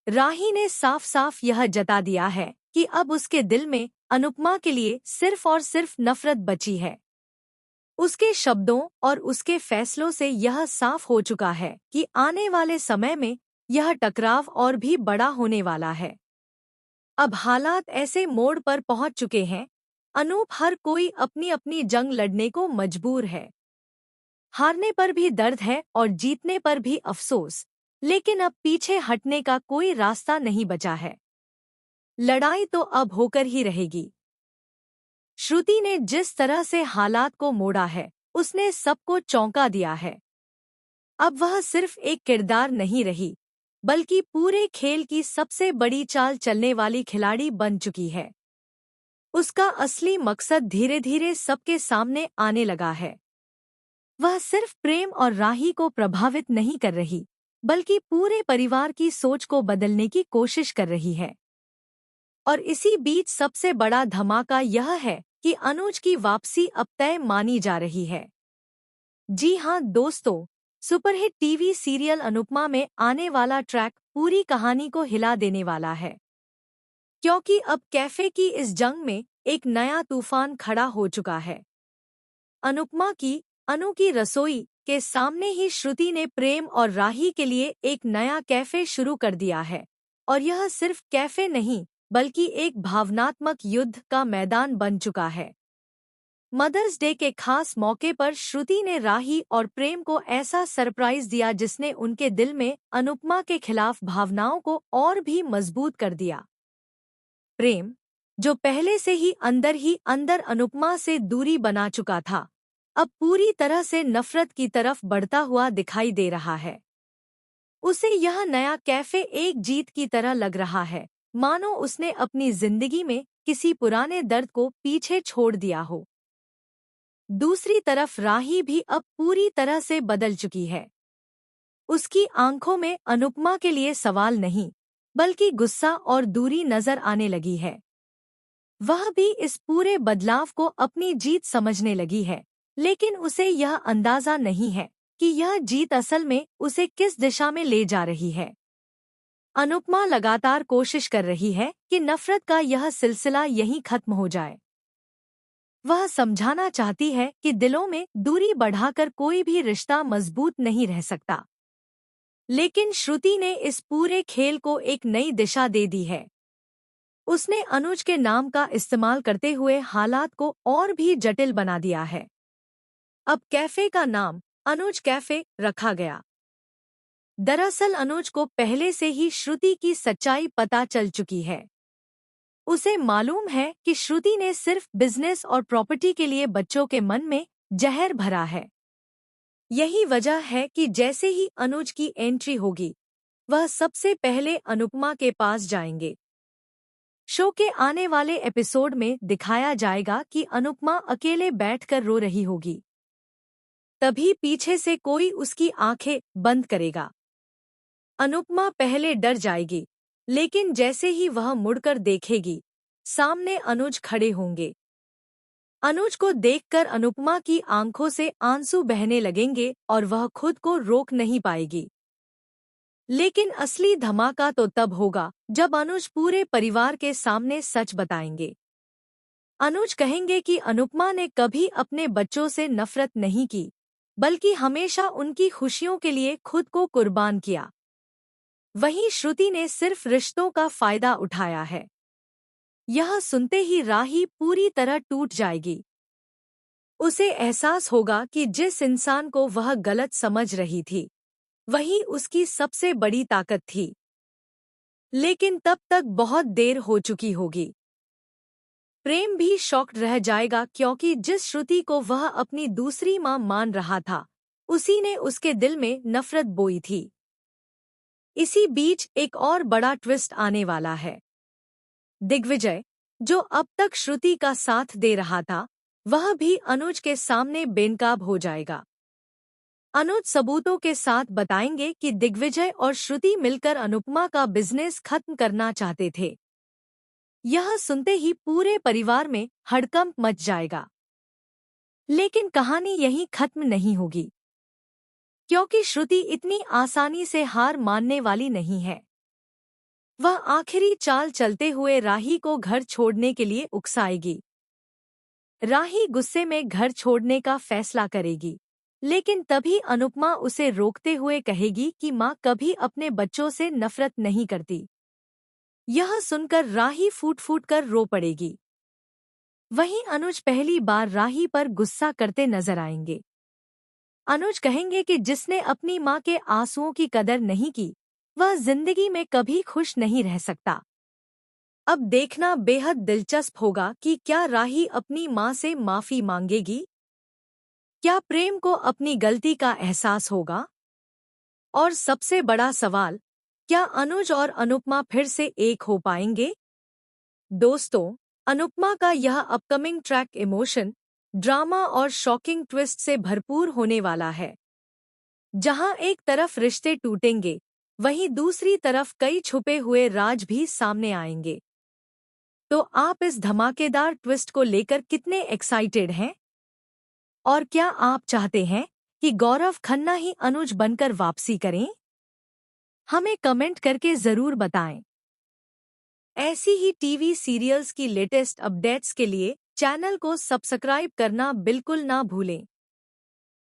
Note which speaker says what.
Speaker 1: राही ने साफ साफ यह जता दिया है कि अब उसके दिल में अनुपमा के लिए सिर्फ और सिर्फ नफरत बची है। उसके शब्दों और उसके फैसलों से यह साफ हो चुका है कि आने वाले समय में यह टकराव और भी बड़ा होने वाला है। अब हालात ऐसे मोड़ पर पहुंच चुके हैं, अनूप हर कोई अपनी अपनी जंग लड़ने को मजबूर है। हारने पर भी दर्द है और जीतने पर भी अफसोस, लेकिन अब पीछे हटने का कोई रास्ता नहीं बचा है। लड़ाई तो अब होकर ही रहेगी। श्रुति ने जिस तरह से हालात को मोड़ा है, उसने सबको चौंका दिया है। अब वह सिर्फ एक किरदार नहीं रही, बल्कि पूरे खेल की सबसे बड़ी चाल चलने वाली खिलाड़ी बन चुकी है। उसका असली मकसद धीरे धीरे सबके सामने आने लगा है। वह सिर्फ प्रेम और राही को प्रभावित नहीं कर रही, बल्कि पूरे परिवार की सोच को बदलने की कोशिश कर रही है। और इसी बीच सबसे बड़ा धमाका यह है कि अनुज की वापसी अब तय मानी जा रही है। जी हां दोस्तों, सुपरहिट टीवी सीरियल अनुपमा में आने वाला ट्रैक पूरी कहानी को हिला देने वाला है, क्योंकि अब कैफे की इस जंग में एक नया तूफान खड़ा हो चुका है। अनुपमा की अनु की रसोई के सामने ही श्रुति ने प्रेम और राही के लिए एक नया कैफे शुरू कर दिया है, और यह सिर्फ कैफे नहीं बल्कि एक भावनात्मक युद्ध का मैदान बन चुका है। मदर्स डे के खास मौके पर श्रुति ने राही और प्रेम को ऐसा सरप्राइज दिया जिसने उनके दिल में अनुपमा के खिलाफ भावनाओं को और भी मजबूत कर दिया। प्रेम, जो पहले से ही अंदर अनुपमा से दूरी बना चुका था, अब पूरी तरह से नफरत की तरफ बढ़ता हुआ दिखाई दे रहा है। उसे यह नया कैफे एक जीत की तरह लग रहा है, मानो उसने अपनी जिंदगी में किसी पुराने दर्द को पीछे छोड़ दिया हो। दूसरी तरफ राही भी अब पूरी तरह से बदल चुकी है। उसकी आंखों में अनुपमा के लिए सवाल नहीं, बल्कि गुस्सा और दूरी नजर आने लगी है। वह भी इस पूरे बदलाव को अपनी जीत समझने लगी है, लेकिन उसे यह अंदाजा नहीं है कि यह जीत असल में उसे किस दिशा में ले जा रही है। अनुपमा लगातार कोशिश कर रही है कि नफरत का यह सिलसिला यहीं खत्म हो जाए। वह समझाना चाहती है कि दिलों में दूरी बढ़ाकर कोई भी रिश्ता मजबूत नहीं रह सकता। लेकिन श्रुति ने इस पूरे खेल को एक नई दिशा दे दी है। उसने अनुज के नाम का इस्तेमाल करते हुए हालात को और भी जटिल बना दिया है। अब कैफे का नाम अनुज कैफे रखा गया। दरअसल अनुज को पहले से ही श्रुति की सच्चाई पता चल चुकी है। उसे मालूम है कि श्रुति ने सिर्फ बिजनेस और प्रॉपर्टी के लिए बच्चों के मन में जहर भरा है। यही वजह है कि जैसे ही अनुज की एंट्री होगी, वह सबसे पहले अनुपमा के पास जाएंगे। शो के आने वाले एपिसोड में दिखाया जाएगा कि अनुपमा अकेले बैठकर रो रही होगी। तभी पीछे से कोई उसकी आंखें बंद करेगा। अनुपमा पहले डर जाएगी, लेकिन जैसे ही वह मुड़कर देखेगी, सामने अनुज खड़े होंगे। अनुज को देखकर अनुपमा की आंखों से आंसू बहने लगेंगे और वह खुद को रोक नहीं पाएगी। लेकिन असली धमाका तो तब होगा जब अनुज पूरे परिवार के सामने सच बताएंगे। अनुज कहेंगे कि अनुपमा ने कभी अपने बच्चों से नफरत नहीं की, बल्कि हमेशा उनकी खुशियों के लिए खुद को कुर्बान किया। वहीं श्रुति ने सिर्फ रिश्तों का फायदा उठाया है। यह सुनते ही राही पूरी तरह टूट जाएगी। उसे एहसास होगा कि जिस इंसान को वह गलत समझ रही थी, वही उसकी सबसे बड़ी ताकत थी। लेकिन तब तक बहुत देर हो चुकी होगी। प्रेम भी शॉक्ड रह जाएगा, क्योंकि जिस श्रुति को वह अपनी दूसरी मां मान रहा था, उसी ने उसके दिल में नफरत बोई थी। इसी बीच एक और बड़ा ट्विस्ट आने वाला है। दिग्विजय, जो अब तक श्रुति का साथ दे रहा था, वह भी अनुज के सामने बेनकाब हो जाएगा। अनुज सबूतों के साथ बताएंगे कि दिग्विजय और श्रुति मिलकर अनुपमा का बिजनेस खत्म करना चाहते थे। यह सुनते ही पूरे परिवार में हड़कंप मच जाएगा। लेकिन कहानी यहीं खत्म नहीं होगी, क्योंकि श्रुति इतनी आसानी से हार मानने वाली नहीं है। वह आखिरी चाल चलते हुए राही को घर छोड़ने के लिए उकसाएगी। राही गुस्से में घर छोड़ने का फैसला करेगी, लेकिन तभी अनुपमा उसे रोकते हुए कहेगी कि माँ कभी अपने बच्चों से नफरत नहीं करती। यह सुनकर राही फूट फूट कर रो पड़ेगी। वहीं अनुज पहली बार राही पर गुस्सा करते नजर आएंगे। अनुज कहेंगे कि जिसने अपनी माँ के आंसुओं की कदर नहीं की, वह जिंदगी में कभी खुश नहीं रह सकता। अब देखना बेहद दिलचस्प होगा कि क्या राही अपनी माँ से माफी मांगेगी? क्या प्रेम को अपनी गलती का एहसास होगा? और सबसे बड़ा सवाल, क्या अनुज और अनुपमा फिर से एक हो पाएंगे? दोस्तों, अनुपमा का यह अपकमिंग ट्रैक इमोशन, ड्रामा और शॉकिंग ट्विस्ट से भरपूर होने वाला है। जहां एक तरफ रिश्ते टूटेंगे, वहीं दूसरी तरफ कई छुपे हुए राज भी सामने आएंगे। तो आप इस धमाकेदार ट्विस्ट को लेकर कितने एक्साइटेड हैं? और क्या आप चाहते हैं कि गौरव खन्ना ही अनुज बनकर वापसी करें? हमें कमेंट करके जरूर बताएं। ऐसी ही टीवी सीरियल्स की लेटेस्ट अपडेट्स के लिए चैनल को सब्सक्राइब करना बिल्कुल ना भूलें।